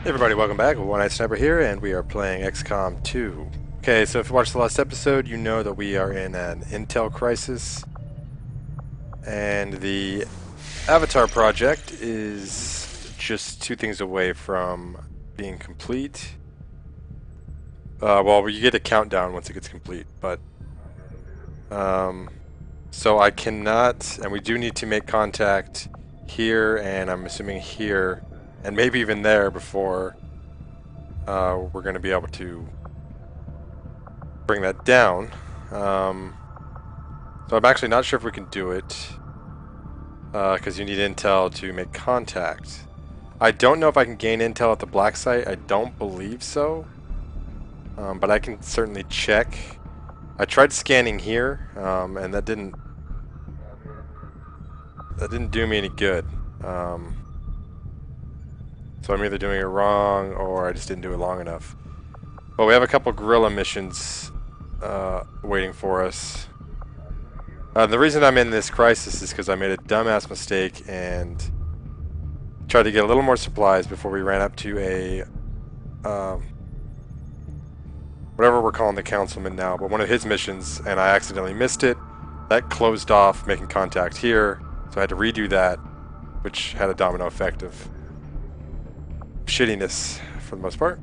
Hey everybody, welcome back. One Night Sniper here, and we are playing XCOM 2. Okay, so if you watched the last episode, you know that we are in an intel crisis, and the Avatar project is just two things away from being complete. Well, you get a countdown once it gets complete, but so I cannot, and we do need to make contact here, and I'm assuming here, and maybe even there before we're going to be able to bring that down. So I'm actually not sure if we can do it because you need intel to make contact. I don't know if I can gain intel at the black site. I don't believe so, but I can certainly check. I tried scanning here, and that didn't do me any good. So I'm either doing it wrong or I just didn't do it long enough. But we have a couple guerrilla missions waiting for us. The reason I'm in this crisis is because I made a dumbass mistake and tried to get a little more supplies before we ran up to a whatever we're calling the Concealment now, but one of his missions, and I accidentally missed it. That closed off making contact here, so I had to redo that, which had a domino effect of shittiness for the most part.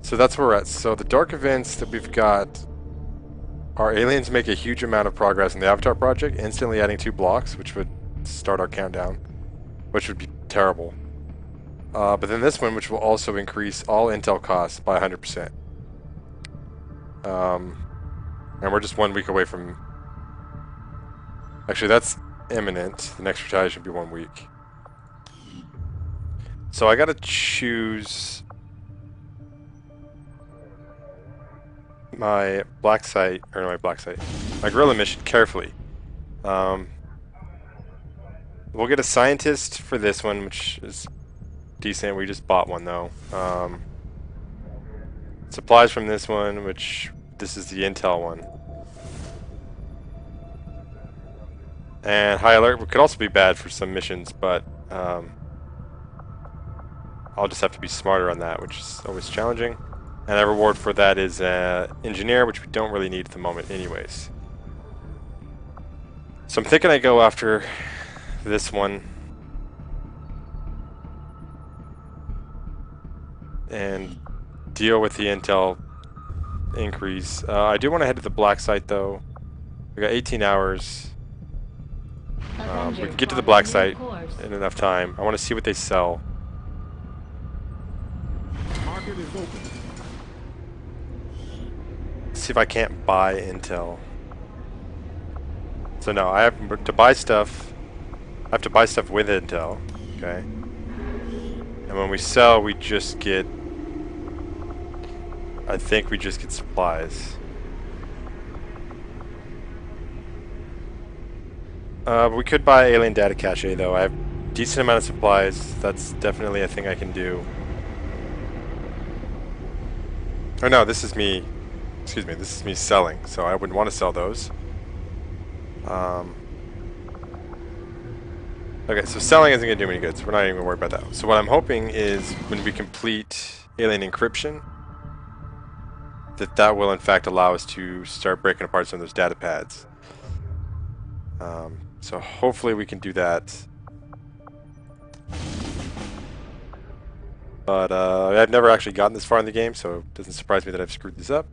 So that's where we're at. So the dark events that we've got are aliens make a huge amount of progress in the Avatar project, instantly adding 2 blocks, which would start our countdown, which would be terrible. But then this one, which will also increase all intel costs by 100%. And we're just 1 week away from... Actually, that's imminent. The next retaliation should be 1 week. So I gotta choose my black site, or my guerrilla mission carefully. We'll get a scientist for this one, which is decent. We just bought one though. Supplies from this one, which this is the intel one. And high alert could also be bad for some missions, but I'll just have to be smarter on that, which is always challenging. And a reward for that is engineer, which we don't really need at the moment anyways. So I'm thinking I go after this one and deal with the intel increase. I do want to head to the black site though. We got 18 hours. We can get to the black site in enough time. I want to see what they sell. Market is open. See if I can't buy intel. So no, I have to buy stuff. I have to buy stuff with intel. Okay. And when we sell, we just get... I think we just get supplies. We could buy alien data cache though. I have a decent amount of supplies. That's definitely a thing I can do. Oh no, this is me. Excuse me, this is me selling, so I wouldn't want to sell those. Okay, so selling isn't going to do me any good, so we're not even going to worry about that. So what I'm hoping is when we complete alien encryption, that will in fact allow us to start breaking apart some of those data pads. So hopefully we can do that. But I've never actually gotten this far in the game, so it doesn't surprise me that I've screwed this up.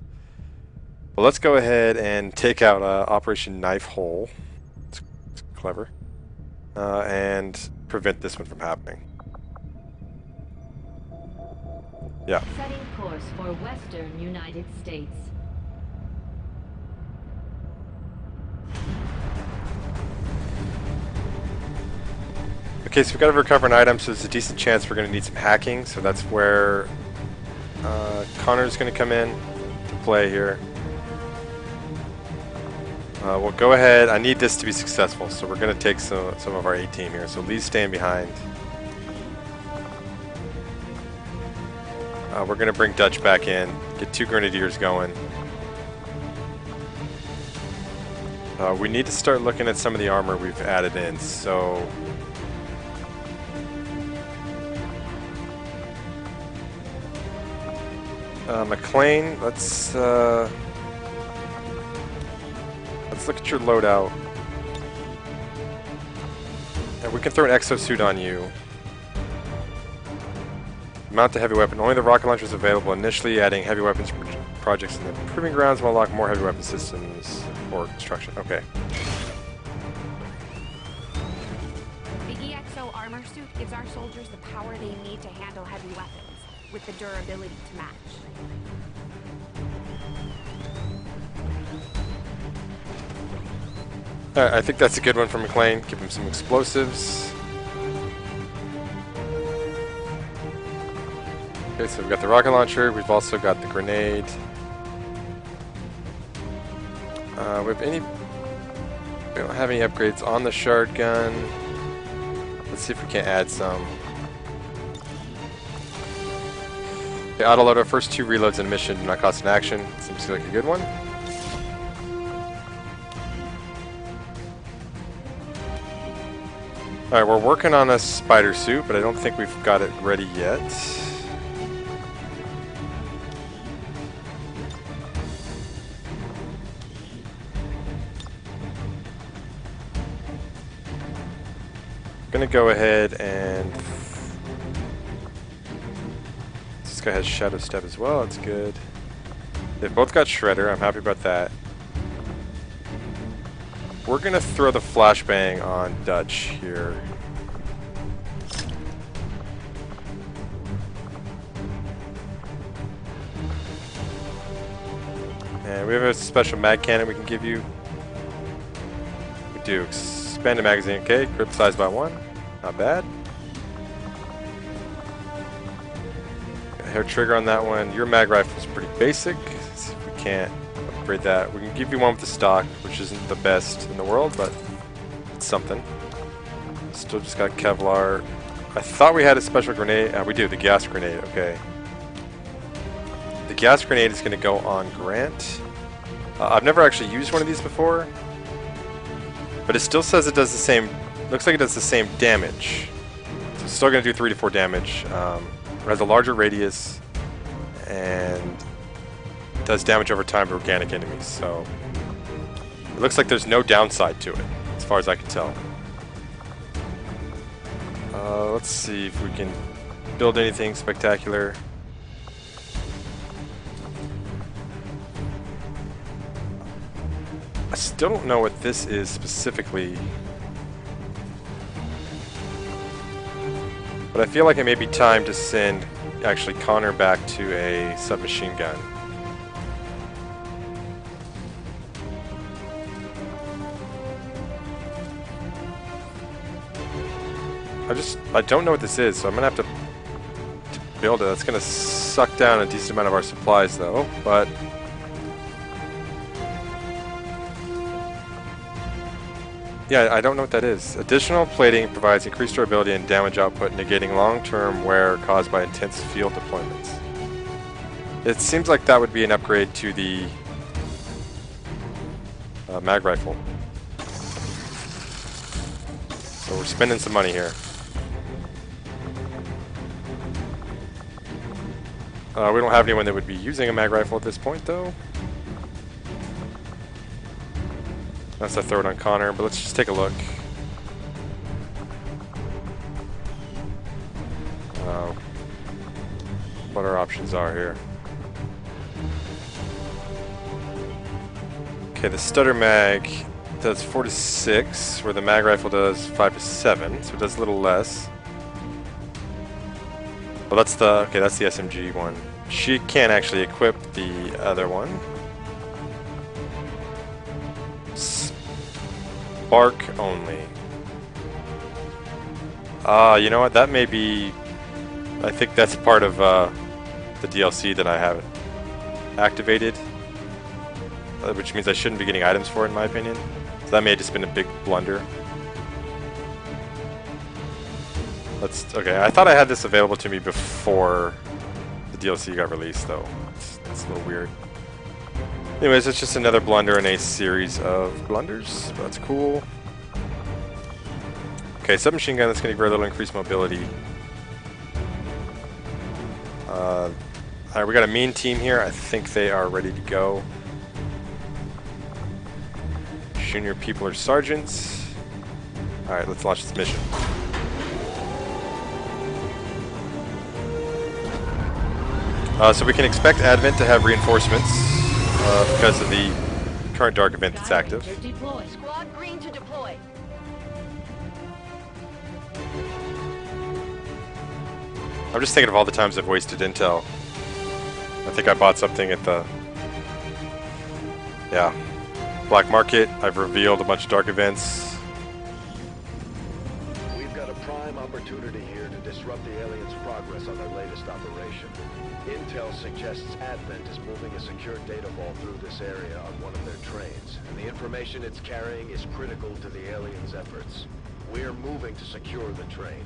Well, let's go ahead and take out Operation Knife Hole. It's clever. And prevent this one from happening. Yeah. Setting course for Western United States. Okay, so we've got to recover an item, so there's a decent chance we're going to need some hacking, so that's where Connor's going to come in to play here. We'll go ahead. I need this to be successful, so we're going to take some of our A-team here. So Lee's staying behind. We're going to bring Dutch back in, get 2 grenadiers going. We need to start looking at some of the armor we've added in, so... McLean, let's look at your loadout. And we can throw an exosuit on you. Mount a heavy weapon. Only the rocket launcher is available initially, adding heavy weapons projects in the proving grounds will unlock more heavy weapon systems or construction. Okay. The EXO armor suit gives our soldiers the power they need to handle heavy weapons, with the durability to match. Alright, I think that's a good one for McLean. Give him some explosives. Okay, so we've got the rocket launcher. We've also got the grenade. We don't have any upgrades on the shard gun. Let's see if we can add some. Okay, autoload. Our first 2 reloads in mission do not cost an action. Seems like a good one. Alright, we're working on a spider suit, but I don't think we've got it ready yet. I'm gonna go ahead and this guy has Shadow Step as well. That's good. They've both got Shredder. I'm happy about that. We're gonna throw the flashbang on Dutch here. And we have a special mag cannon we can give you. We do. Expanded magazine, okay. Grip size by 1. Not bad. Got a hair trigger on that one. Your mag rifle is pretty basic. Let's see if we can't upgrade that. We can give you one with the stock, which isn't the best in the world, but it's something. Still just got Kevlar. I thought we had a special grenade. We do, the gas grenade, okay. The gas grenade is going to go on Grant. I've never actually used one of these before. But it still says it does the same, looks like it does the same damage. So it's still going to do 3 to 4 damage. It has a larger radius and does damage over time to organic enemies. So it looks like there's no downside to it, as far as I can tell. Let's see if we can build anything spectacular. I still don't know what this is specifically, but I feel like it may be time to send actually Connor back to a submachine gun. I don't know what this is, so I'm gonna have to build it. That's gonna suck down a decent amount of our supplies though, but yeah, I don't know what that is. Additional plating provides increased durability and damage output, negating long-term wear caused by intense field deployments. It seems like that would be an upgrade to the mag rifle. So we're spending some money here. We don't have anyone that would be using a mag rifle at this point, though. That's a throw it on Connor, but let's just take a look. What our options are here. Okay, the stutter mag does 4 to 6, where the mag rifle does 5 to 7, so it does a little less. Well, that's the SMG one. She can't actually equip the other one. Spark only. You know what? That may be. I think that's part of the DLC that I haven't activated, which means I shouldn't be getting items for it, in my opinion. So that may have just been a big blunder. Okay, I thought I had this available to me before the DLC got released, though. It's a little weird. Anyways, it's just another blunder in a series of blunders. That's cool. Okay, submachine gun, that's going to give her a little increased mobility. Alright, we got a mean team here. I think they are ready to go. Junior people are sergeants. Alright, let's launch this mission. So we can expect Advent to have reinforcements because of the current dark event that's active. Squad green to deploy. I'm just thinking of all the times I've wasted intel. I think I bought something at the black market. I've revealed a bunch of dark events. We've got a prime opportunity here to disrupt the aliens' progress on their latest operation. Intel suggests Advent is moving a secure data vault through this area on one of their trains, and the information it's carrying is critical to the aliens' efforts. We're moving to secure the train.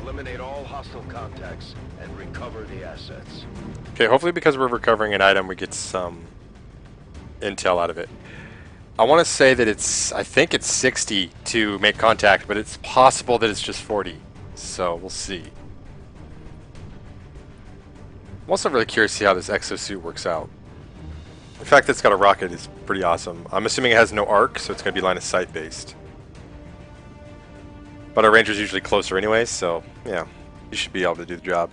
Eliminate all hostile contacts and recover the assets. Okay, hopefully because we're recovering an item, we get some intel out of it. I want to say that I think it's 60 to make contact, but it's possible that it's just 40. So we'll see. I'm also really curious to see how this exosuit works out. The fact that it's got a rocket is pretty awesome. I'm assuming it has no arc, so it's going to be line of sight based. But our ranger's usually closer anyway, so yeah, you should be able to do the job.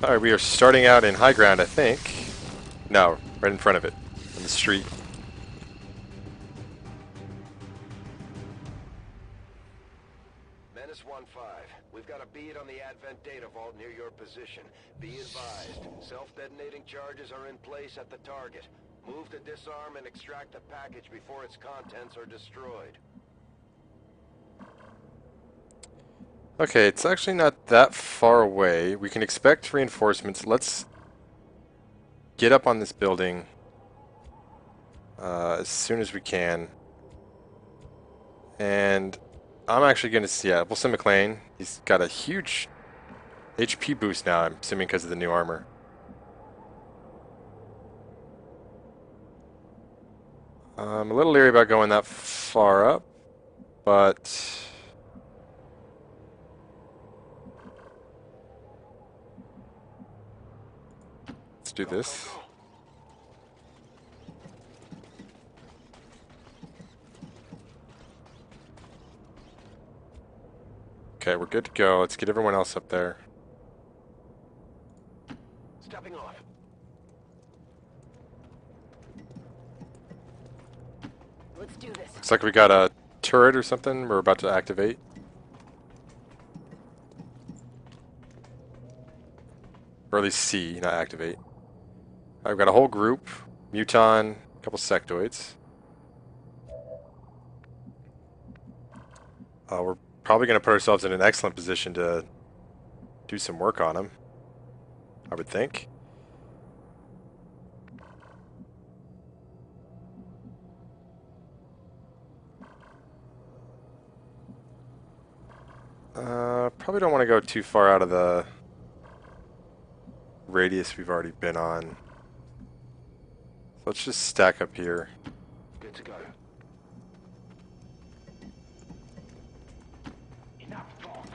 Alright, we are starting out in high ground, I think. No, right in front of it, on the street. Menace 1-5, we've got a bead on the Advent data vault near your position. Be advised, self-detonating charges are in place at the target. Move to disarm and extract the package before its contents are destroyed. Okay, it's actually not that far away. We can expect reinforcements. Let's get up on this building as soon as we can. And I'm actually going to, yeah, we'll send McLean. He's got a huge HP boost now, I'm assuming because of the new armor. I'm a little leery about going that far up, but let's do this. Okay, we're good to go. Let's get everyone else up there. Stepping off. Let's do this. Looks like we got a turret or something we're about to activate. Or at least see, not activate. I've got a whole group. Muton, a couple sectoids. We're probably going to put ourselves in an excellent position to do some work on them, I would think. Probably don't want to go too far out of the radius we've already been on. So let's just stack up here. Good to go. Enough talk.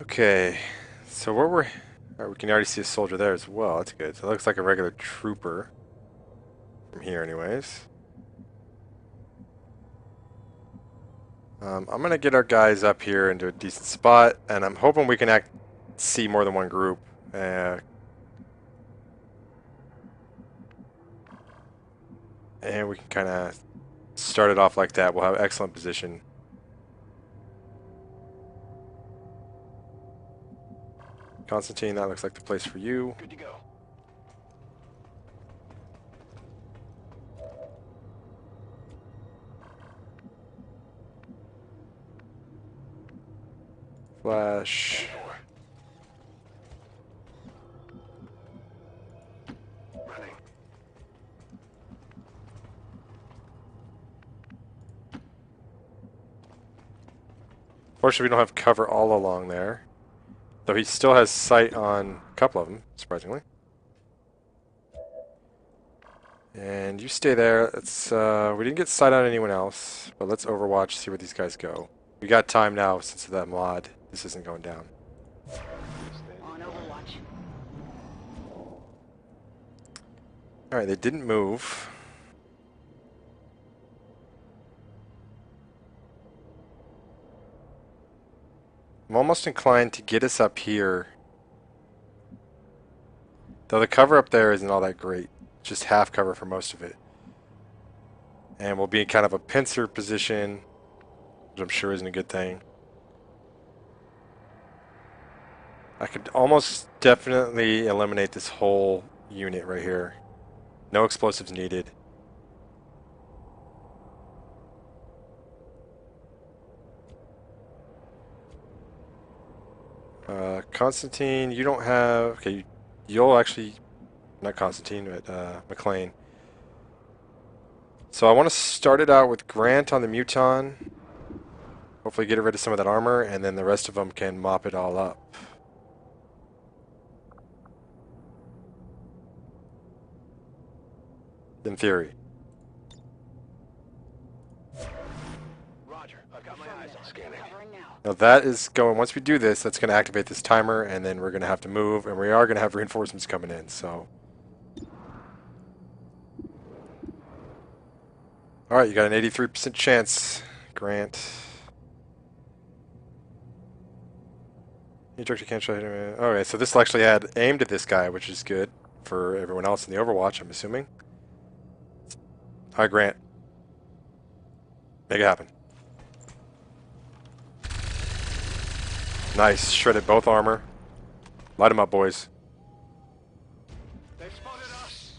Okay, so where we're... Alright, we can already see a soldier there as well. That's good. So it looks like a regular trooper. From here anyways. I'm going to get our guys up here into a decent spot, and I'm hoping we can see more than one group. And we can kind of start it off like that. We'll have excellent position. Constantine, that looks like the place for you. Good to go. Flash. Running. Fortunately, we don't have cover all along there. Though he still has sight on a couple of them, surprisingly. And you stay there. It's, we didn't get sight on anyone else, but let's overwatch, see where these guys go. We got time now since of that mod. This isn't going down. On Overwatch. Alright, they didn't move. I'm almost inclined to get us up here. Though the cover up there isn't all that great. Just half cover for most of it. And we'll be in kind of a pincer position, which I'm sure isn't a good thing. I could almost definitely eliminate this whole unit right here. No explosives needed. Constantine, you don't have... Okay, you'll actually... Not Constantine, but McLean. So I want to start it out with Grant on the Muton. Hopefully get rid of some of that armor, and then the rest of them can mop it all up. In theory. Roger. I've got my eyes on scanning. Covering now. Now that is going, once we do this, that's going to activate this timer, and then we're going to have to move, and we are going to have reinforcements coming in, so. Alright, you got an 83% chance, Grant. You directly can't show him. Okay, so this will actually add aimed at this guy, which is good for everyone else in the Overwatch, I'm assuming. Alright, Grant. Make it happen. Nice. Shredded both armor. Light them up, boys. They've spotted us.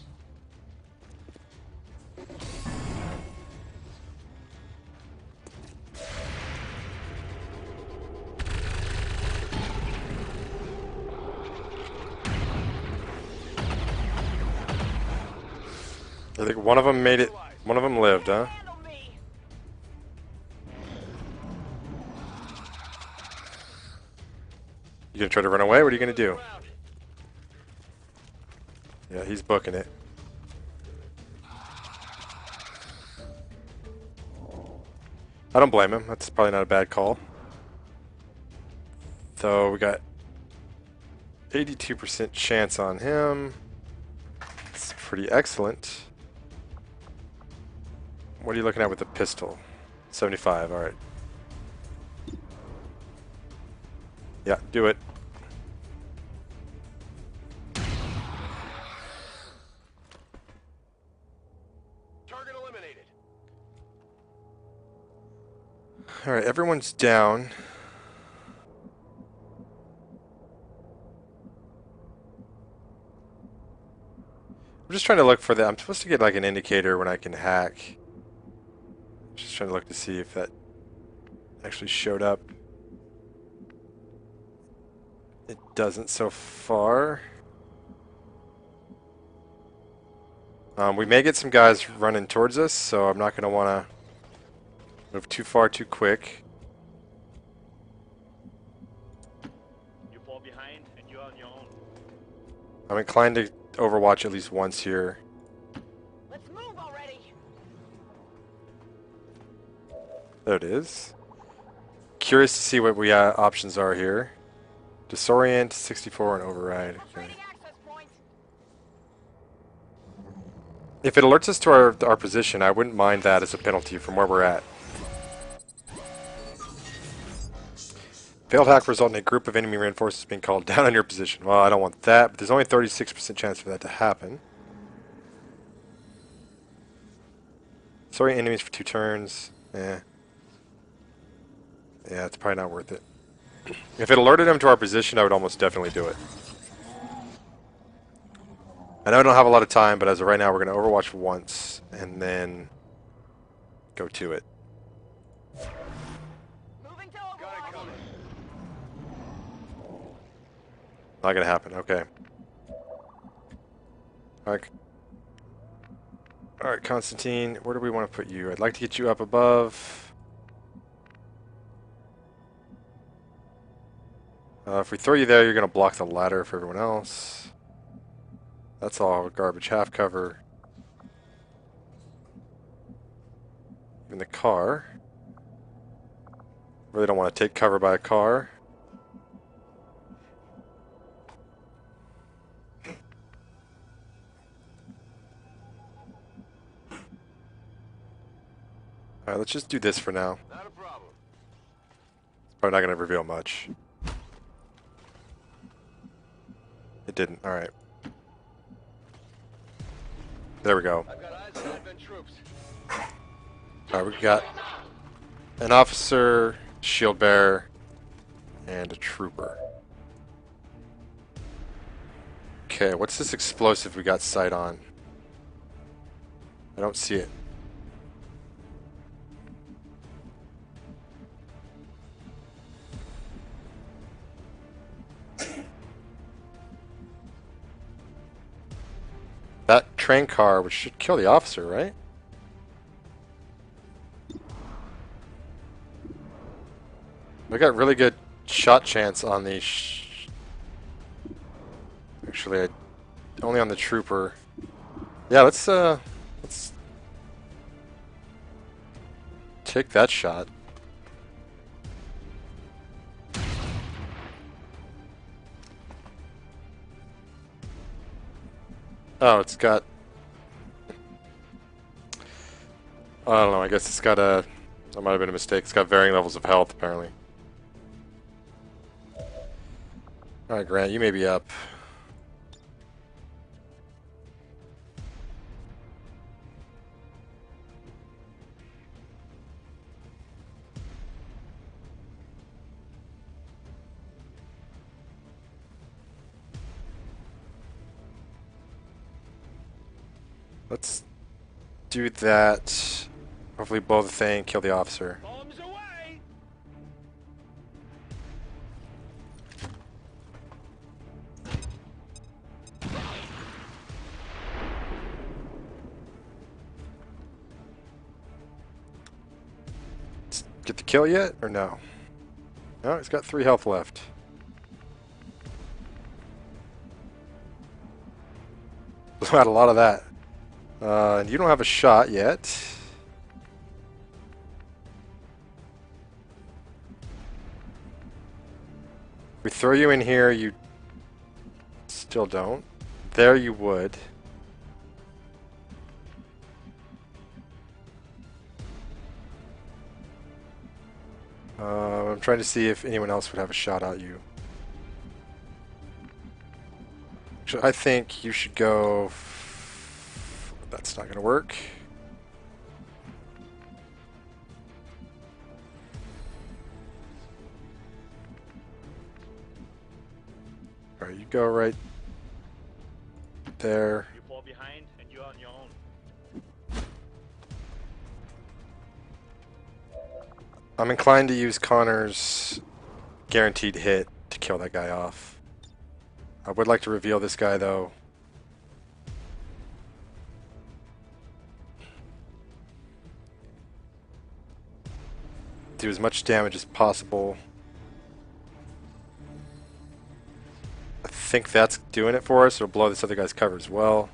I think one of them made it. One of them lived, huh? Handle me. You gonna try to run away? What are you gonna do? Yeah, he's booking it. I don't blame him. That's probably not a bad call. Though we got 82% chance on him. It's pretty excellent. What are you looking at with the pistol? 75, alright. Yeah, do it. Target eliminated. Alright, everyone's down. I'm just trying to look for the... I'm supposed to get like an indicator when I can hack. Just trying to look to see if that actually showed up. It doesn't so far. We may get some guys running towards us, so I'm not going to want to move too far too quick. You fall behind and you're on your own. I'm inclined to overwatch at least once here. Let's move already. There it is. Curious to see what we options are here. Disorient, 64, and override. Okay. Upgrading access points. If it alerts us to our position, I wouldn't mind that as a penalty from where we're at. Failed hack result in a group of enemy reinforcements being called down on your position. Well, I don't want that, but there's only 36% chance for that to happen. Sorry, enemies for 2 turns. Yeah, it's probably not worth it. If it alerted them to our position, I would almost definitely do it. I know I don't have a lot of time, but as of right now, we're going to overwatch once, and then go to it. Moving to Got it Overwatch. coming. Not going to happen. Okay. Alright, Constantine, where do we want to put you? I'd like to get you up above. If we throw you there, you're going to block the ladder for everyone else. That's all garbage half cover. In the car. Really don't want to take cover by a car. Alright, let's just do this for now. Not a problem. It's probably not going to reveal much. It didn't. Alright. There we go. I've got eyes on Advent troops. Alright, we got an officer, shield bearer, and a trooper. Okay, what's this explosive we got sight on? I don't see it. That train car, which should kill the officer, right? We got really good shot chance on the... Actually, only on the trooper. Yeah, let's take that shot. Oh, it's got... I don't know, I guess it's got a... That might have been a mistake. It's got varying levels of health, apparently. Alright, Grant, you may be up. Let's do that. Hopefully blow the thing, kill the officer. Bombs away! Let's get the kill yet, or no? No, he's got 3 health left. Blew out a lot of that. You don't have a shot yet. We throw you in here, you still don't. There you would. I'm trying to see if anyone else would have a shot at you. Actually, I think you should go... That's not going to work. Alright, you go right there. You fall behind and you're on your own. I'm inclined to use Connor's guaranteed hit to kill that guy off. I would like to reveal this guy though. Do as much damage as possible. I think that's doing it for us. It'll blow this other guy's cover as well.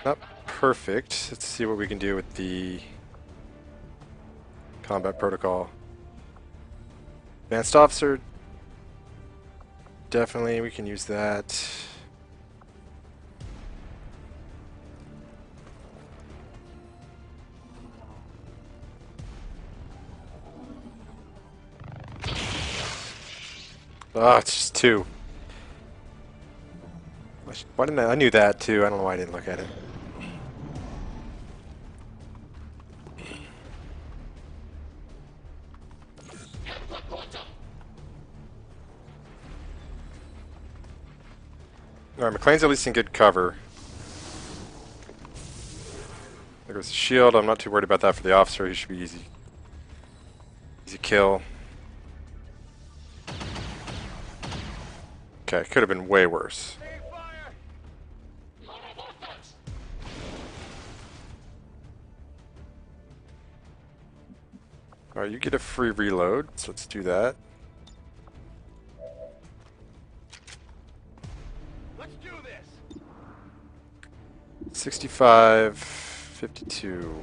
Not perfect. Let's see what we can do with the combat protocol. Advanced officer. Definitely, we can use that. Ah, it's just 2. Why didn't I knew that too. I don't know why I didn't look at it. Alright, McLean's at least in good cover. There goes the shield. I'm not too worried about that for the officer. He should be easy. Easy kill. Okay, could have been way worse. Alright, you get a free reload, so let's do that. Let's do this. 65, 52.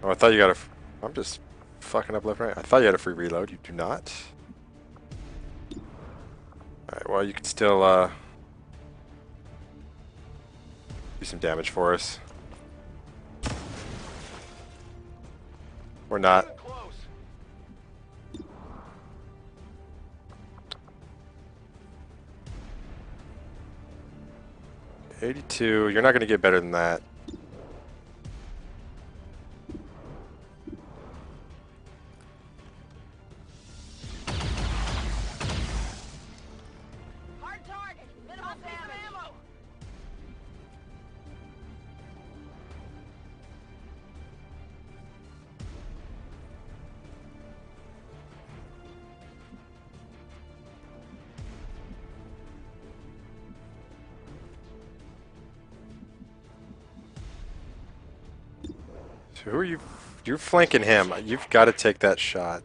Oh, I thought you got a... I'm just fucking up left and right. I thought you had a free reload. You do not. Alright, well, you can still do some damage for us. Or not. Close. 82. You're not going to get better than that. Hard target. Minimal damage. Ammo. So who are you? You're flanking him. You've got to take that shot.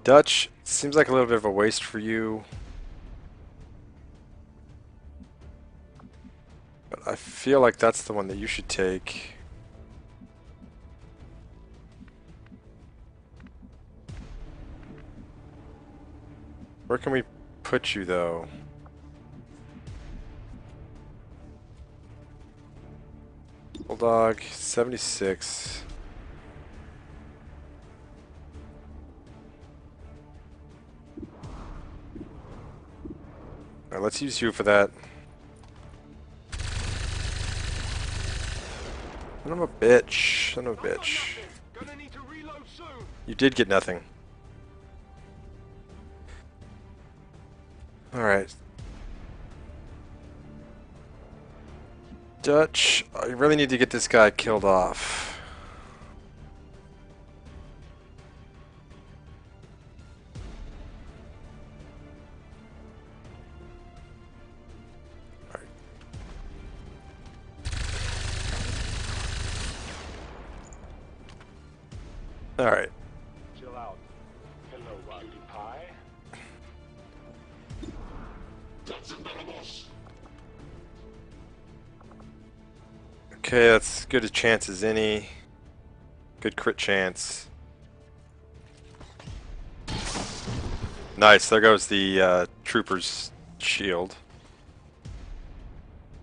Dutch, seems like a little bit of a waste for you. But I feel like that's the one that you should take. Where can we put you, though? Bulldog, 76. Alright, let's use you for that. Son of a bitch. Son of a bitch. Gonna need to reload soon. You did get nothing. Alright. Dutch, I really need to get this guy killed off. Alright. Chill out. Hello, Rocky Pie. Okay, that's as good a chance as any. Good crit chance. Nice, there goes the trooper's shield.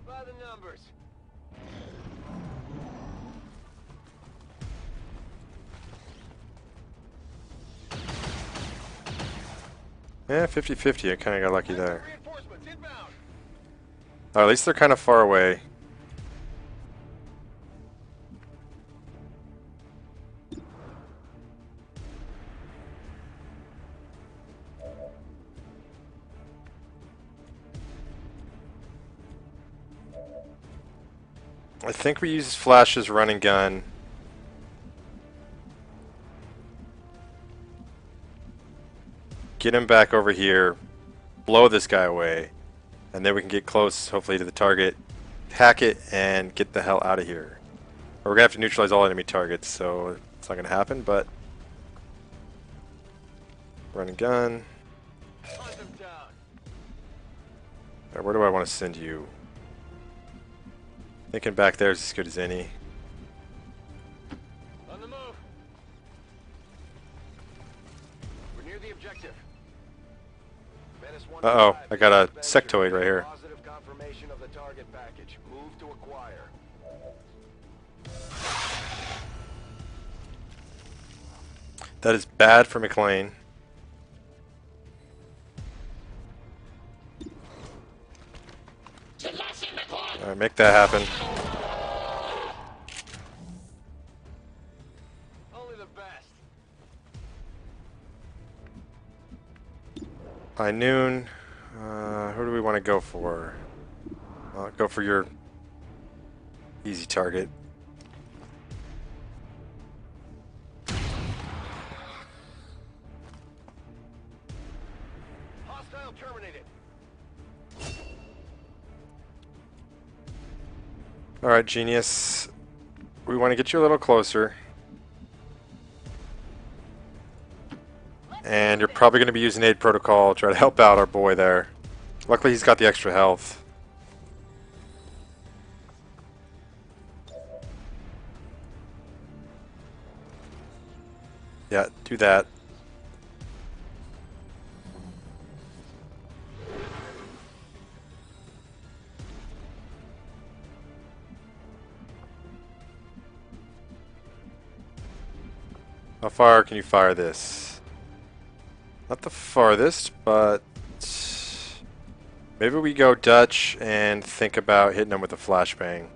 By the numbers. Yeah, 50-50, I kinda got lucky there. Reinforcements inbound. At least they're kinda far away. I think we use Flash's running gun. Get him back over here, blow this guy away, and then we can get close, hopefully, to the target, hack it, and get the hell out of here. Or we're gonna have to neutralize all enemy targets, so it's not gonna happen, but... Running gun. Hunt them down. Alright, where do I want to send you? Thinking back there is as good as any. On the move. We're near the objective. Menace Uh-oh, 1-5, I got a Avenger, sectoid right here. Positive confirmation of the target package. Move to acquire. That is bad for McLean. Alright, make that happen. Only the best. By noon, who do we want to go for? Go for your easy target. Hostile terminated. Alright, genius. We want to get you a little closer. And you're probably going to be using aid protocol to try to help out our boy there. Luckily he's got the extra health. Yeah, do that. How far can you fire this? Not the farthest, but maybe we go Dutch and think about hitting them with a flashbang.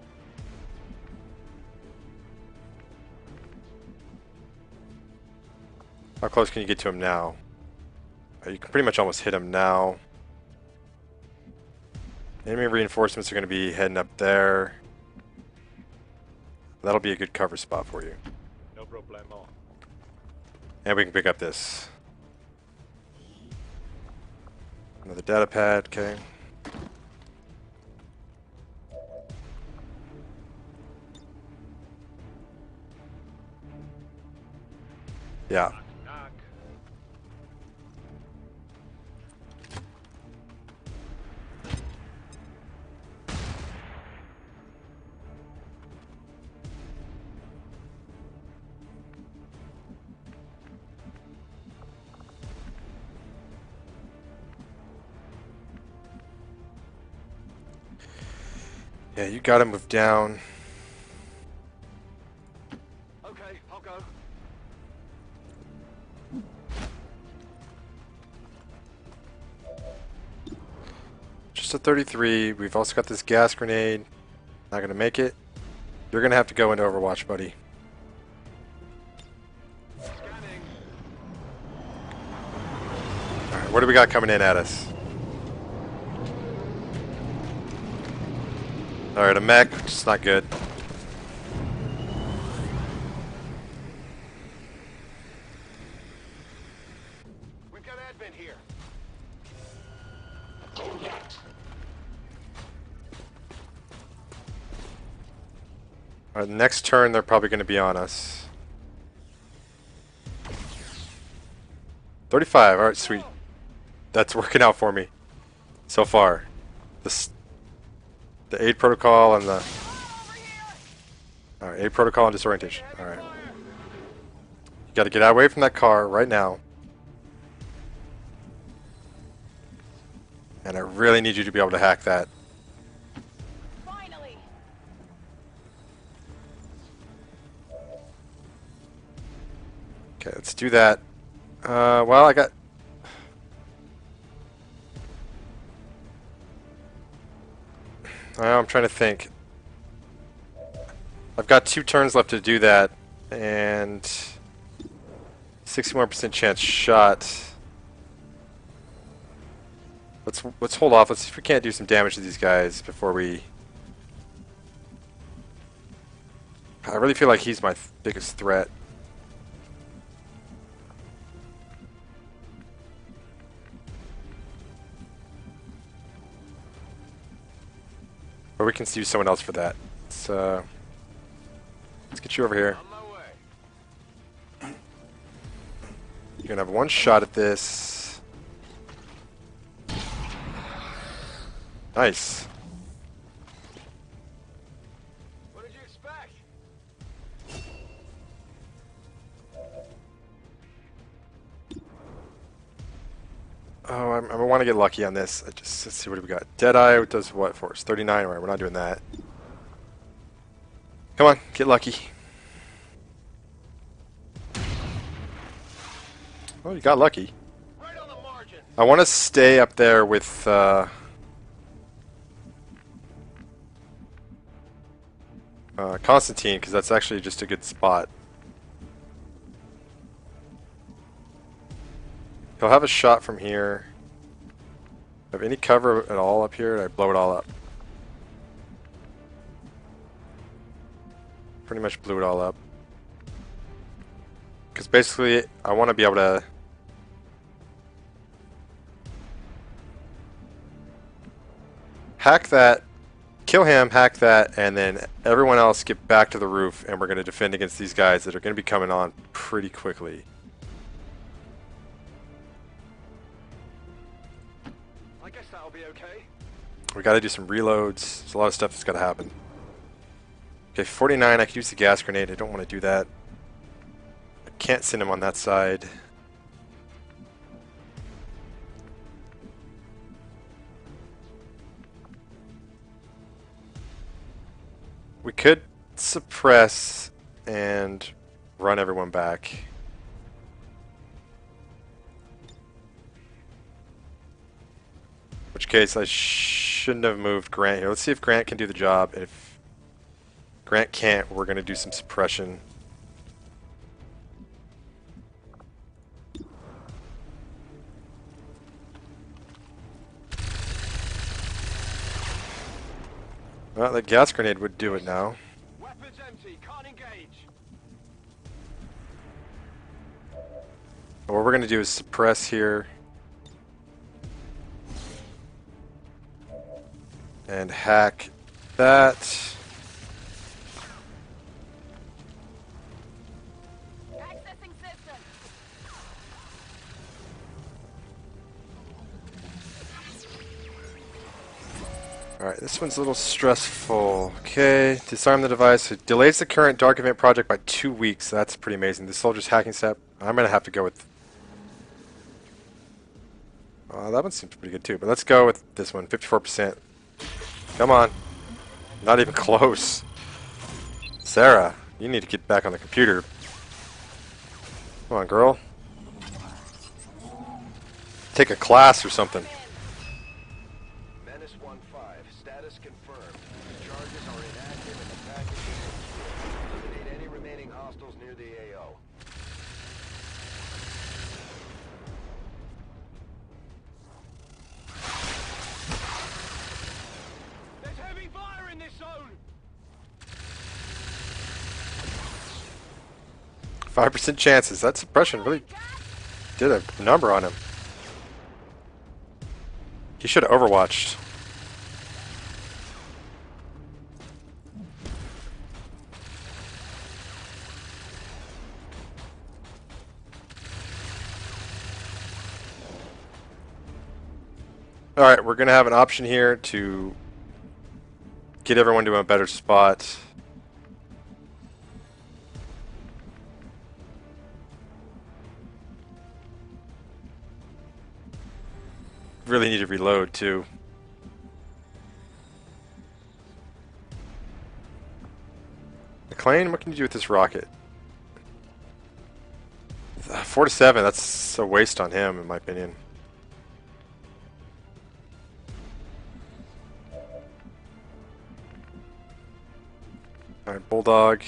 How close can you get to him now? You can pretty much almost hit him now. Enemy reinforcements are going to be heading up there. That'll be a good cover spot for you. No problemo. And we can pick up this. Another data pad, okay. Yeah. Knock. Yeah, you gotta move down. Okay, I'll go. Just a 33. We've also got this gas grenade. Not gonna make it. You're gonna have to go into Overwatch, buddy. Scanning. Alright, what do we got coming in at us? Alright, a mech, which is not good. We've got advent here. Alright, next turn they're probably going to be on us. 35, alright, sweet. That's working out for me so far. The aid protocol and the... Alright, aid protocol and disorientation. Alright. You gotta get away from that car right now. And I really need you to be able to hack that. Finally. Okay, let's do that. Well, I got... I'm trying to think. I've got 2 turns left to do that, and 61% chance shot. Let's hold off. Let's see if we can't do some damage to these guys before we... I really feel like he's my biggest threat. Or we can use someone else for that. Let's get you over here. On my way. You're gonna have 1 shot at this. Nice. What did you expect? Oh, I want to get lucky on this. Let's see what we got. Deadeye does what for us? 39. Alright, we're not doing that. Come on, get lucky. Oh, you got lucky. Right on the margin. I want to stay up there with Constantine, because that's actually just a good spot. He'll have a shot from here. Have any cover at all up here? I blow it all up. Pretty much blew it all up. Because basically, I want to be able to... hack that kill him, hack that, and then everyone else get back to the roof, and we're going to defend against these guys that are going to be coming on pretty quickly. I guess that'll be okay. We got to do some reloads. There's a lot of stuff that's got to happen. Okay, 49. I could use the gas grenade. I don't want to do that. I can't send him on that side. We could suppress and run everyone back. In which case I shouldn't have moved Grant here. Let's see if Grant can do the job. If Grant can't, we're going to do some suppression. Well, that gas grenade would do it now. Weapons empty, can't engage. What we're going to do is suppress here. And hack that. Accessing system. Alright, this one's a little stressful. Okay, disarm the device. It delays the current Dark Event project by 2 weeks. That's pretty amazing. The soldier's hacking step. I'm going to have to go with... that one seems pretty good too, but let's go with this one, 54%. Come on. Not even close. Sarah, you need to get back on the computer. Come on, girl. Take a class or something. Menace 1-5, status confirmed. Charges are inactive and the package is secure. Eliminate any remaining hostiles near the AO. There's heavy fire in this zone! 5% chances. That suppression really did a number on him. He should have overwatched. Alright, we're going to have an option here to get everyone to a better spot. Really need to reload too. McLean, what can you do with this rocket? 4 to 7, that's a waste on him in my opinion. Alright, Bulldog.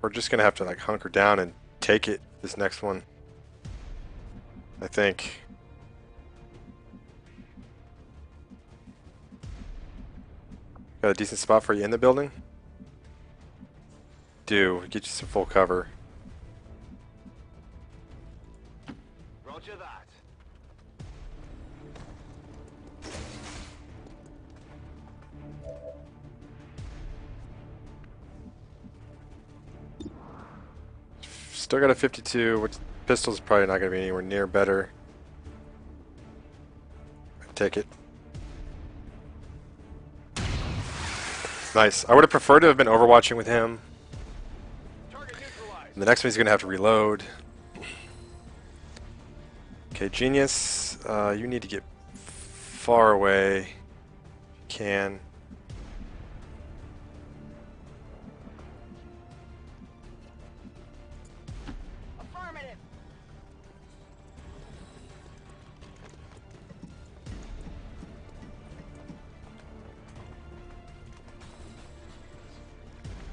We're just gonna have to like hunker down and take it this next one, I think. Got a decent spot for you in the building? Do get you some full cover. Roger that. Still got a 52, which pistol's probably not going to be anywhere near better. Take it. Nice. I would have preferred to have been overwatching with him. And the next one he's going to have to reload. Okay, Genius, you need to get far away. If you can. Affirmative.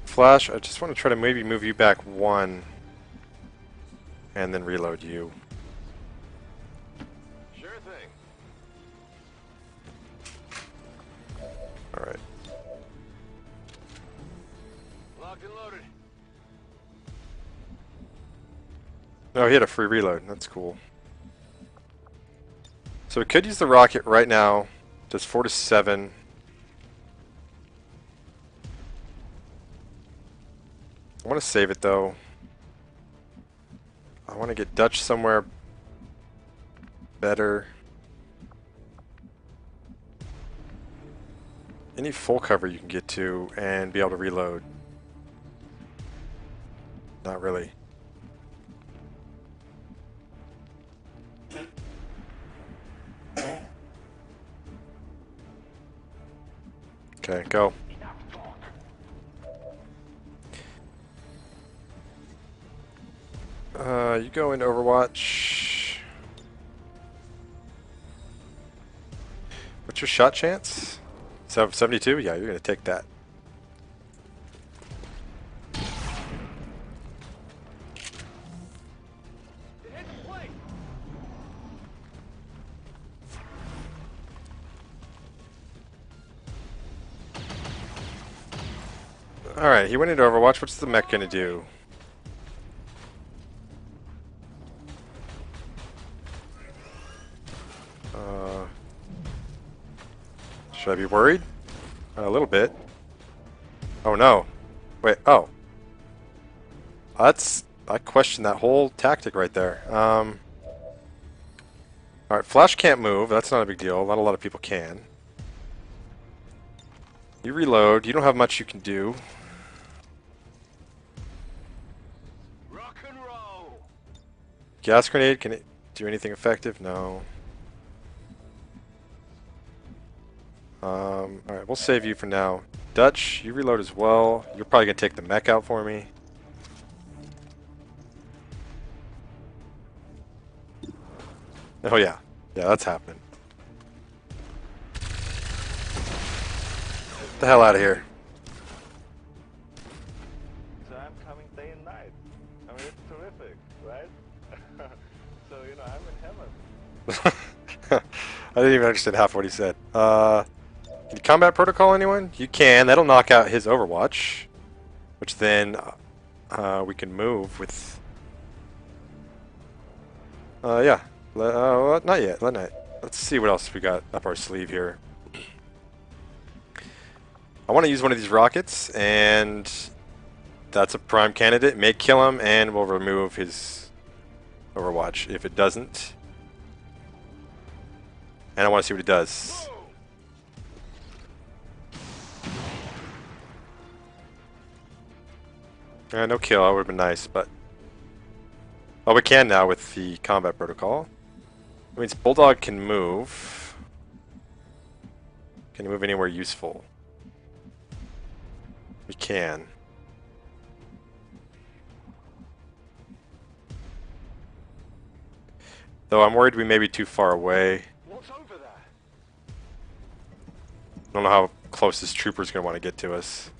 Flash, I just want to try to maybe move you back 1 and then reload you. Sure thing. Locked and loaded. Oh, he had a free reload. That's cool. So we could use the rocket right now. Does 4 to 7. I want to save it though. I want to get Dutch somewhere better. Any full cover you can get to and be able to reload. Not really. Okay, go. You go into Overwatch. What's your shot chance? 72? Yeah, you're gonna take that. Alright, he went into Overwatch. What's the mech gonna do? Should I be worried? A little bit. Oh no. Wait, oh. I question that whole tactic right there. Alright, Flash can't move. That's not a big deal. Not a lot of people can. You reload. You don't have much you can do. Rock and roll. Gas grenade, can it do anything effective? No. Alright, we'll save you for now. Dutch, you reload as well. You're probably going to take the mech out for me. Oh yeah. Yeah, that's happening. Get the hell out of here. So I'm coming day and night. I mean, it's terrific, right? So, you know, I'm in heaven. I didn't even understand half what he said. Can you combat protocol anyone? You can. That'll knock out his Overwatch. Which then we can move with... yeah. Not yet. Let's see what else we got up our sleeve here. I want to use one of these rockets, and that's a prime candidate. May kill him, and we'll remove his Overwatch. If it doesn't... And I want to see what it does. No kill, that would have been nice, but... Oh, we can now with the combat protocol. That means Bulldog can move. Can he move anywhere useful? We can. Though I'm worried we may be too far away. What's over there? I don't know how close this trooper's going to want to get to us.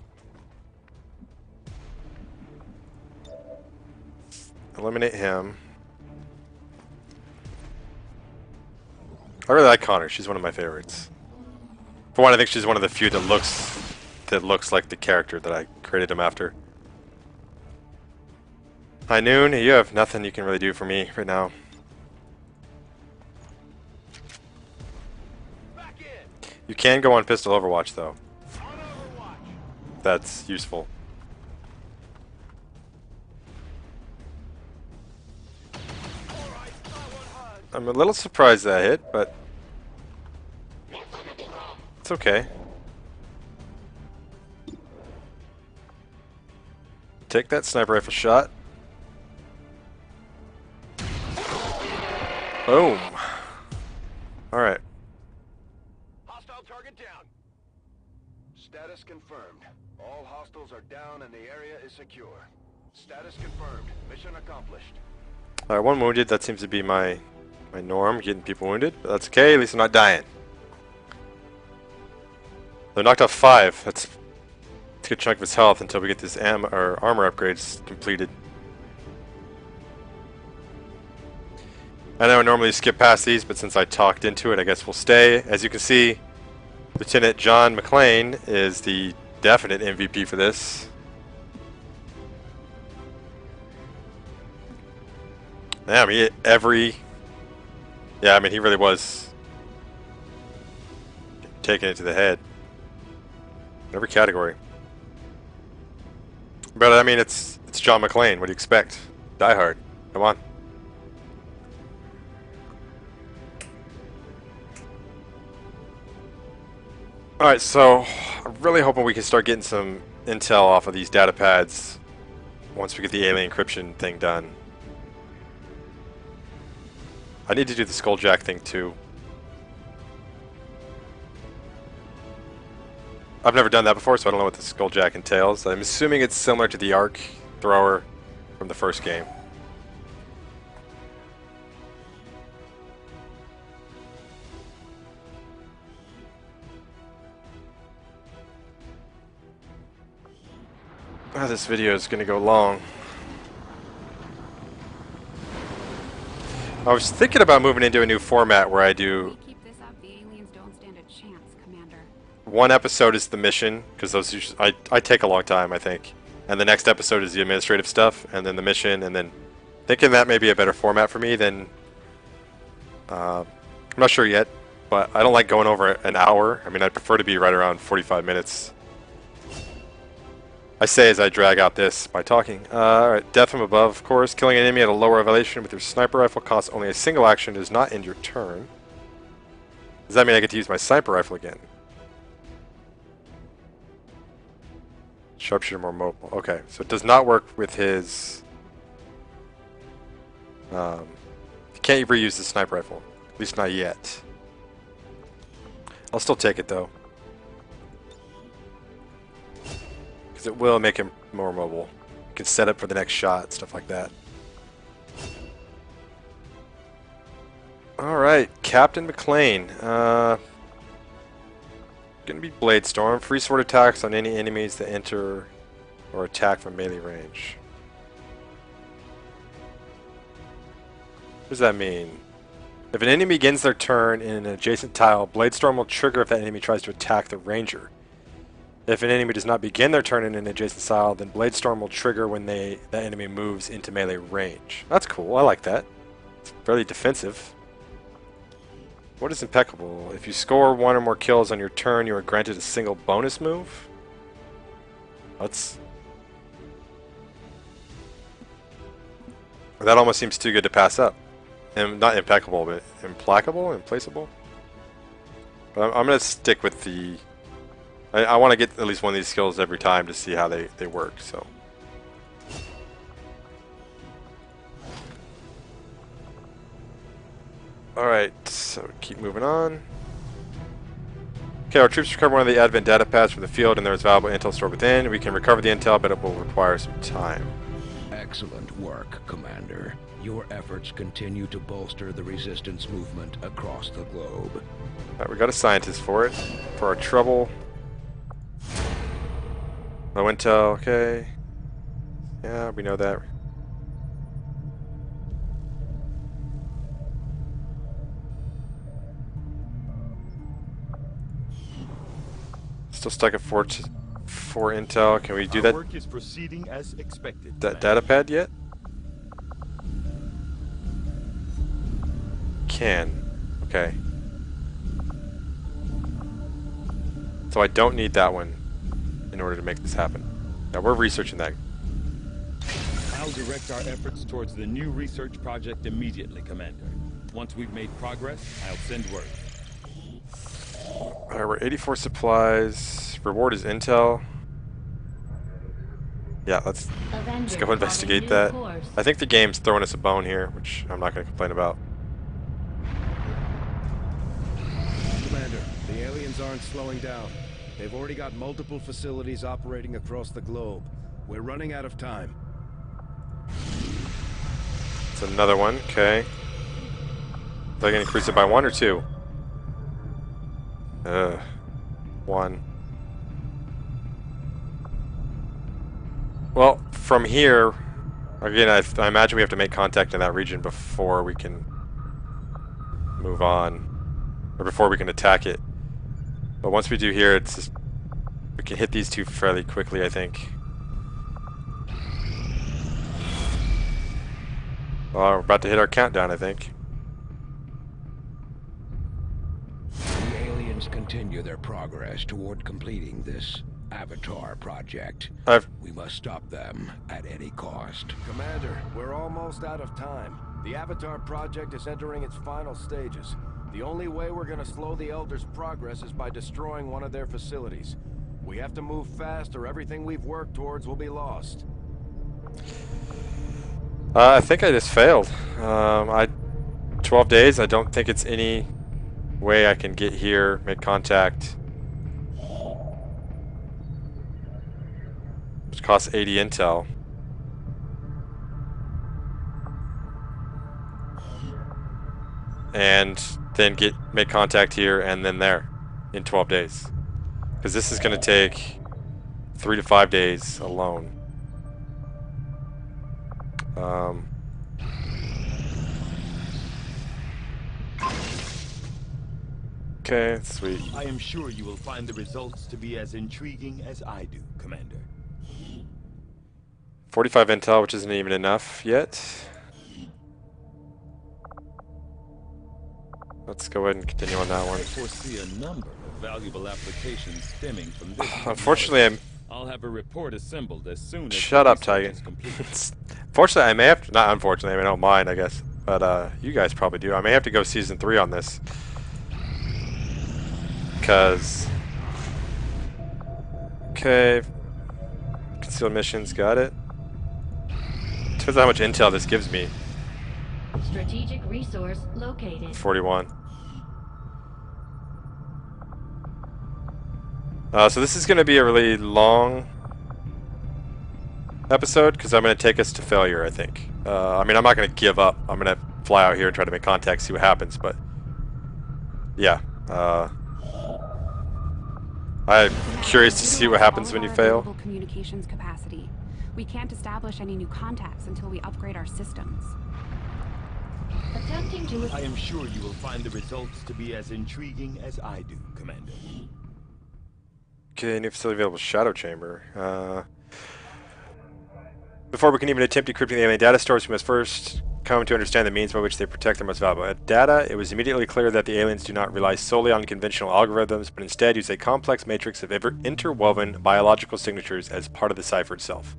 Eliminate him. I really like Connor. She's one of my favorites. For one, I think she's one of the few that looks like the character that I created him after. High Noon, you have nothing you can really do for me right now. You can go on pistol Overwatch though. That's useful. I'm a little surprised that hit, but it's okay. Take that sniper rifle shot. Boom. Alright. Hostile target down. Status confirmed. All hostiles are down and the area is secure. Status confirmed. Mission accomplished. Alright, one wounded. That seems to be my norm, getting people wounded. But that's okay, at least I'm not dying. They knocked off 5. That's a good chunk of his health until we get this armor upgrades completed. I know I normally skip past these, but since I talked into it, I guess we'll stay. As you can see, Lieutenant John McClane is the definite MVP for this. Yeah, I mean, yeah, I mean, he really was taking it to the head. Every category. But I mean, it's John McClane. What do you expect? Die Hard. Come on. Alright, so I'm really hoping we can start getting some intel off of these data pads once we get the alien encryption thing done. I need to do the Skulljack thing too. I've never done that before, so I don't know what the Skulljack entails. I'm assuming it's similar to the arc thrower from the first game. Oh, this video is going to go long. I was thinking about moving into a new format where I do... Keep this up, the aliens don't stand a chance, Commander. One episode is the mission, because those usually, I take a long time, I think. And the next episode is the administrative stuff, and then the mission, and then thinking that may be a better format for me than... I'm not sure yet, but I don't like going over an hour. I mean, I prefer to be right around 45 minutes. I say as I drag out this by talking. Alright, death from above, of course. Killing an enemy at a lower elevation with your sniper rifle costs only a single action, does not end your turn. Does that mean I get to use my sniper rifle again? Sharpshooter more mobile. Okay, so it does not work with his... you can't reuse the sniper rifle. At least not yet. I'll still take it though. Because it will make him more mobile. You can set up for the next shot, stuff like that. Alright, Captain McClane. Gonna be Blade Storm. Free sword attacks on any enemies that enter or attack from melee range. What does that mean? If an enemy begins their turn in an adjacent tile, Blade Storm will trigger if that enemy tries to attack the ranger. If an enemy does not begin their turn in an adjacent tile, then Blade Storm will trigger when that enemy moves into melee range. That's cool, I like that. It's fairly defensive. What is impeccable? If you score one or more kills on your turn, you are granted a single bonus move? That almost seems too good to pass up. Not impeccable, but implacable? Implaceable? But I'm going to stick with the... I want to get at least one of these skills every time to see how they work, so... Alright, so keep moving on. Okay, our troops recover one of the Advent data pads from the field, and there is valuable intel stored within. We can recover the intel, but it will require some time. Excellent work, Commander. Your efforts continue to bolster the resistance movement across the globe. Alright, we got a scientist for it. For our trouble. Low intel, okay. Yeah, we know that. Still stuck at 4 intel. Can we do that? Work is proceeding as expected. That data pad yet? Can. Okay. So I don't need that one in order to make this happen. Now we're researching that. I'll direct our efforts towards the new research project immediately, Commander. Once we've made progress, I'll send word. Alright, we're 84 supplies. Reward is intel. Yeah, let's go investigate that. I think the game's throwing us a bone here, which I'm not going to complain about. Commander, the aliens aren't slowing down. They've already got multiple facilities operating across the globe. We're running out of time. It's another one, okay. Are they going to increase it by 1 or 2? 1. Well, from here, again, I imagine we have to make contact in that region before we can move on, or before we can attack it. But once we do here, it's just, we can hit these two fairly quickly, I think. Well, we're about to hit our countdown, I think. The aliens continue their progress toward completing this Avatar project. We must stop them at any cost. Commander, we're almost out of time. The Avatar project is entering its final stages. The only way we're gonna slow the Elders' progress is by destroying one of their facilities. We have to move fast or everything we've worked towards will be lost. I think I just failed. 12 days, I don't think it's any way I can get here, make contact. Which costs 80 intel. And then make contact here and then there in 12 days. Because this is going to take 3 to 5 days alone. Okay, sweet. I am sure you will find the results to be as intriguing as I do, Commander. 45 intel, which isn't even enough yet. Let's go ahead and continue on that one. I foresee a number of valuable applications stemming from this. Unfortunately, I'll have a report assembled as soon as. Shut up, Tiger. Fortunately, I may have to. Not unfortunately, I don't mind, I guess. But you guys probably do. I may have to go season 3 on this. Because. Okay. Concealed missions, got it. Depends on how much intel this gives me. Strategic resource located. 41. So this is going to be a really long episode because I'm going to take us to failure, I think. I mean, I'm not going to give up. I'm going to fly out here and try to make contact, see what happens, but yeah. I'm curious to see what happens when you fail. Communications capacity. We can't establish any new contacts until we upgrade our systems. Attempting to. I am sure you will find the results to be as intriguing as I do, Commander. Okay, new facility available. Shadow chamber. Before we can even attempt decrypting the alien data stores, we must first come to understand the means by which they protect their most valuable data. It was immediately clear that the aliens do not rely solely on conventional algorithms, but instead use a complex matrix of interwoven biological signatures as part of the cipher itself.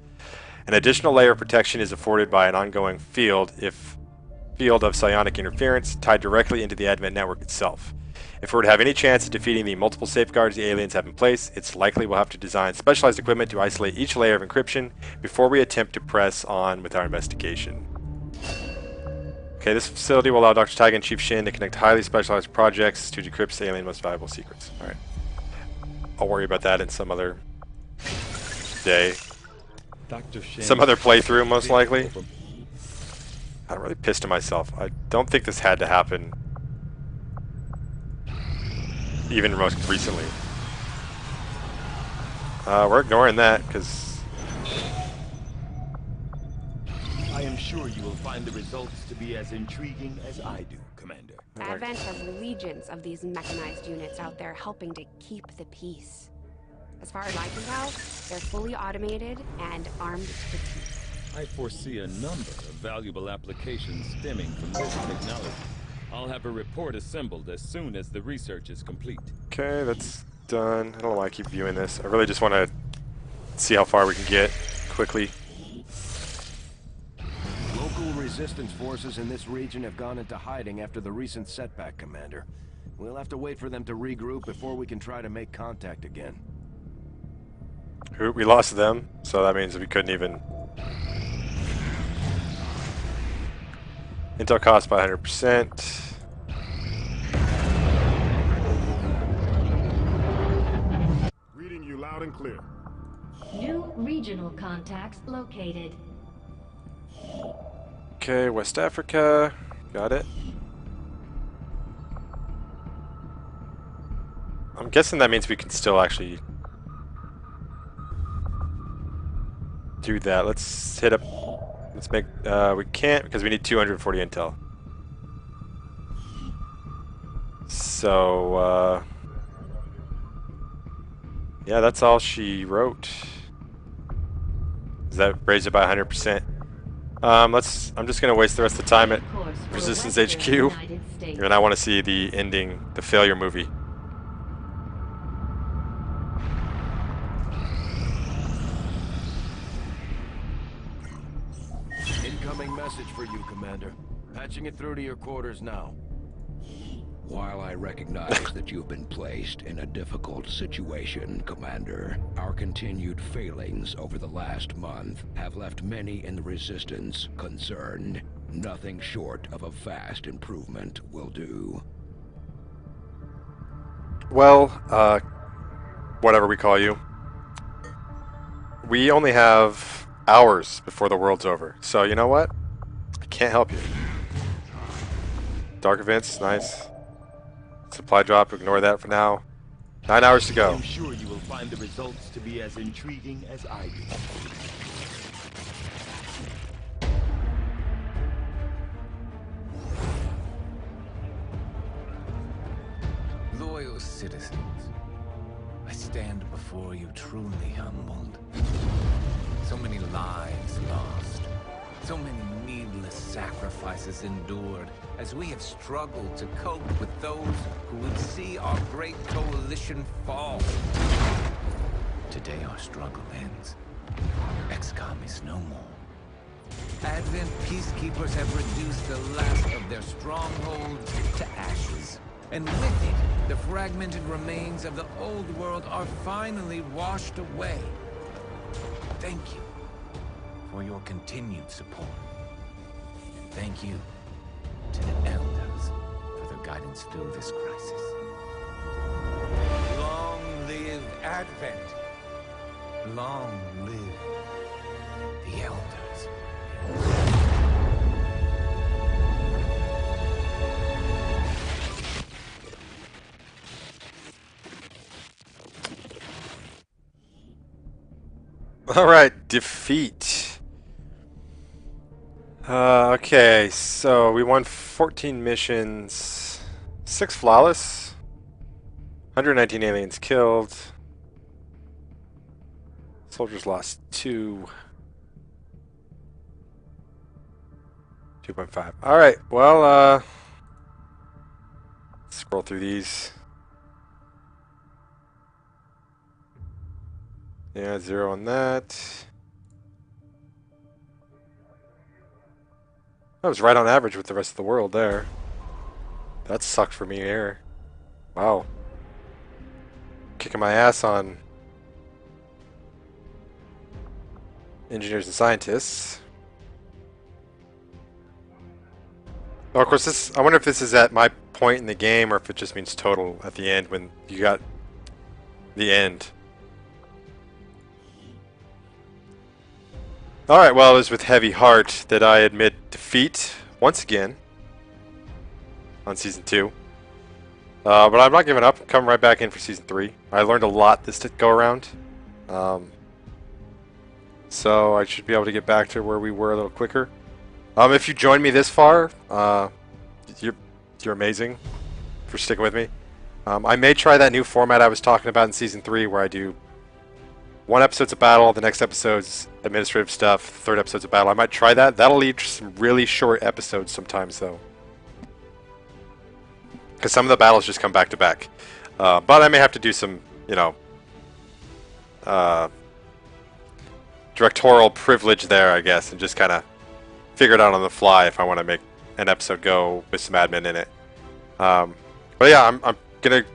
An additional layer of protection is afforded by an ongoing field of psionic interference tied directly into the Advent network itself. If we were to have any chance of defeating the multiple safeguards the aliens have in place, it's likely we'll have to design specialized equipment to isolate each layer of encryption before we attempt to press on with our investigation. Okay, this facility will allow Dr. Taiga and Chief Shin to connect highly specialized projects to decrypt the alien most valuable secrets. Alright. I'll worry about that in some other day. Dr. Shin, some other playthrough, most likely. I'm really pissed at myself. I don't think this had to happen even most recently. We're ignoring that because I am sure you will find the results to be as intriguing as I do, Commander. Advent has legions of these mechanized units out there helping to keep the peace. As far as I can tell, they're fully automated and armed to the teeth. I foresee a number of valuable applications stemming from this technology. I'll have a report assembled as soon as the research is complete. okay, that's done. I don't know why I keep viewing this. I really just want to see how far we can get quickly. Local resistance forces in this region have gone into hiding after the recent setback, Commander. We'll have to wait for them to regroup before we can try to make contact again. We lost them, so that means we couldn't even. Intel cost by 100%. Reading you loud and clear. New regional contacts located. Okay, West Africa. Got it. I'm guessing that means we can still actually do that. Let's hit up. Let's make. We can't because we need 240 intel. So, yeah, that's all she wrote. Does that raise it by 100%? I'm just gonna waste the rest of the time at Resistance HQ, and I want to see the ending, the failure movie. Incoming message for you, Commander. Patching it through to your quarters now. While I recognize that you've been placed in a difficult situation, Commander, our continued failings over the last month have left many in the Resistance concerned. Nothing short of a fast improvement will do. Well, whatever we call you. We only have hours before the world's over. So, you know what? I can't help you. Dark events, nice. Supply drop, ignore that for now. 9 hours to go. I'm sure you will find the results to be as intriguing as I do. Loyal citizens, I stand before you truly humbled. So many lives lost, so many needless sacrifices endured, as we have struggled to cope with those who would see our great coalition fall. Today our struggle ends. XCOM is no more. Advent peacekeepers have reduced the last of their strongholds to ashes. And with it, the fragmented remains of the old world are finally washed away. Thank you for your continued support. And thank you to the Elders for their guidance through this crisis. Long live Advent. Long live the Elders. Alright, defeat. Okay, so we won 14 missions, 6 flawless, 119 aliens killed, soldiers lost 2, 2.5. Alright, well, scroll through these. Yeah, 0 on that. I was right on average with the rest of the world there. That sucked for me here. Wow. Kicking my ass on engineers and scientists. Oh, of course, this. I wonder if this is at my point in the game or if it just means total at the end when you got the end. Alright, well, it was with heavy heart that I admit defeat once again on Season 2. But I'm not giving up. I'm coming right back in for Season 3. I learned a lot this go around. So I should be able to get back to where we were a little quicker. If you joined me this far, you're amazing for sticking with me. I may try that new format I was talking about in Season 3 where I do 1 episode's a battle, the next episode's administrative stuff, third episode's a battle. I might try that. That'll lead to some really short episodes sometimes, though. Because some of the battles just come back to back. But I may have to do some, you know, directorial privilege there, I guess, and just kind of figure it out on the fly if I want to make an episode go with some admin in it. But yeah, I'm going to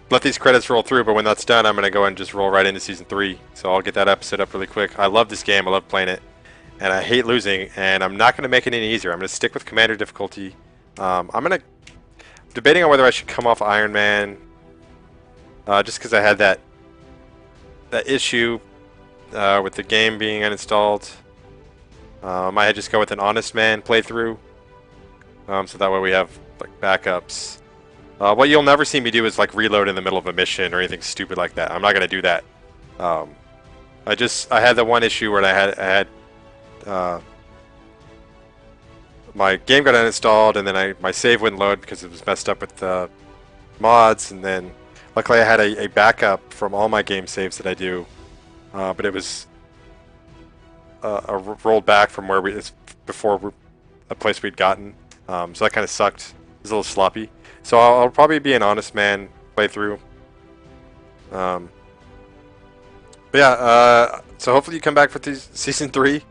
let these credits roll through, but when that's done, I'm going to go and just roll right into Season 3. So I'll get that episode up really quick. I love this game. I love playing it. And I hate losing, and I'm not going to make it any easier. I'm going to stick with Commander difficulty. I'm debating on whether I should come off Ironman, just because I had that issue with the game being uninstalled. I might just go with an Honest Man playthrough, so that way we have like backups. What you'll never see me do is like reload in the middle of a mission or anything stupid like that. I'm not gonna do that. I had the one issue where I had my game got uninstalled and then my save wouldn't load because it was messed up with mods, and then luckily I had a backup from all my game saves that I do, but it was rolled back from where it's before a place we'd gotten. So that kind of sucked. It was a little sloppy. So I'll probably be an honest man playthrough. But yeah, so hopefully you come back for season 3.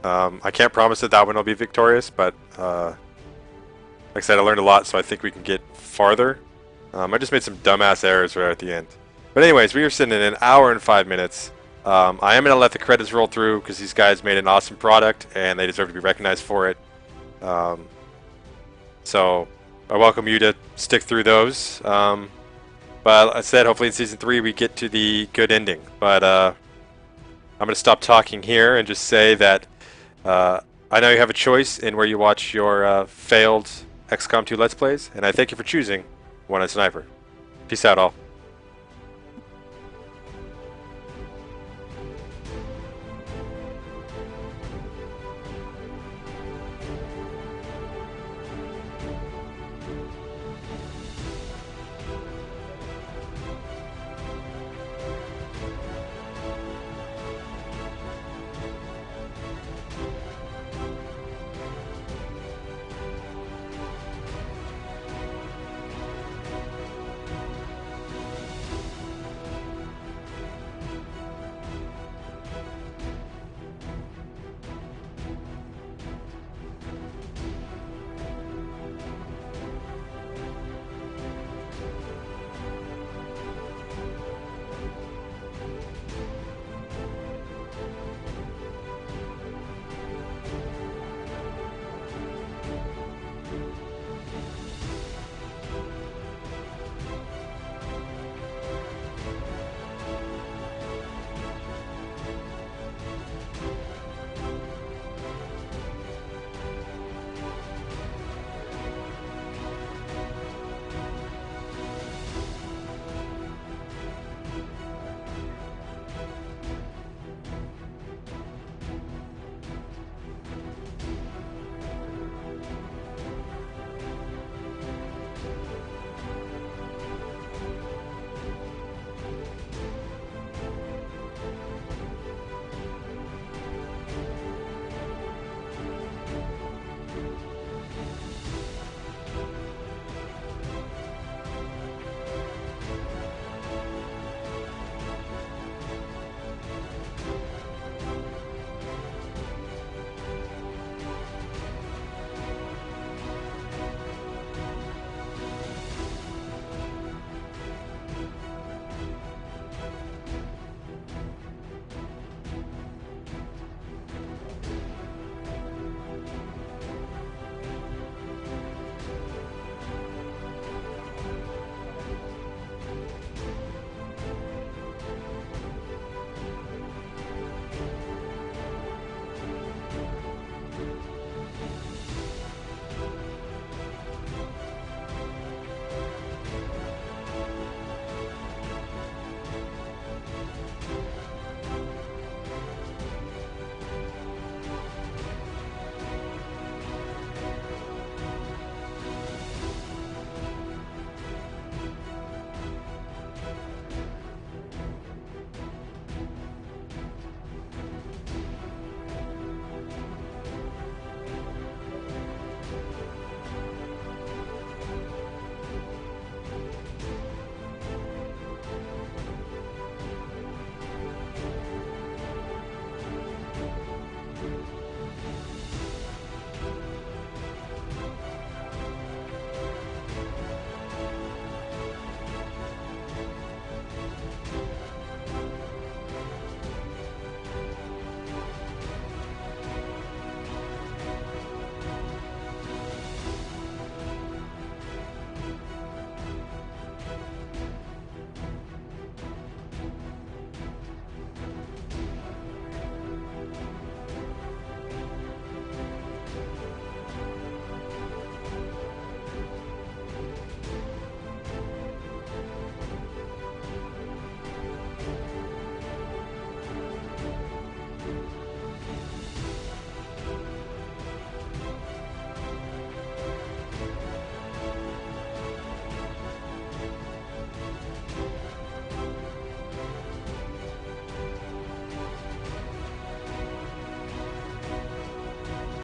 I can't promise that one will be victorious, but like I said, I learned a lot, so I think we can get farther. I just made some dumbass errors right at the end. But anyways, we are sitting in 1 hour and 5 minutes. I am going to let the credits roll through because these guys made an awesome product and they deserve to be recognized for it. So I welcome you to stick through those. But like I said, hopefully in season 3 we get to the good ending. But I'm going to stop talking here and just say that I know you have a choice in where you watch your failed XCOM 2 Let's Plays, and I thank you for choosing One-Eyed Sniper. Peace out, all.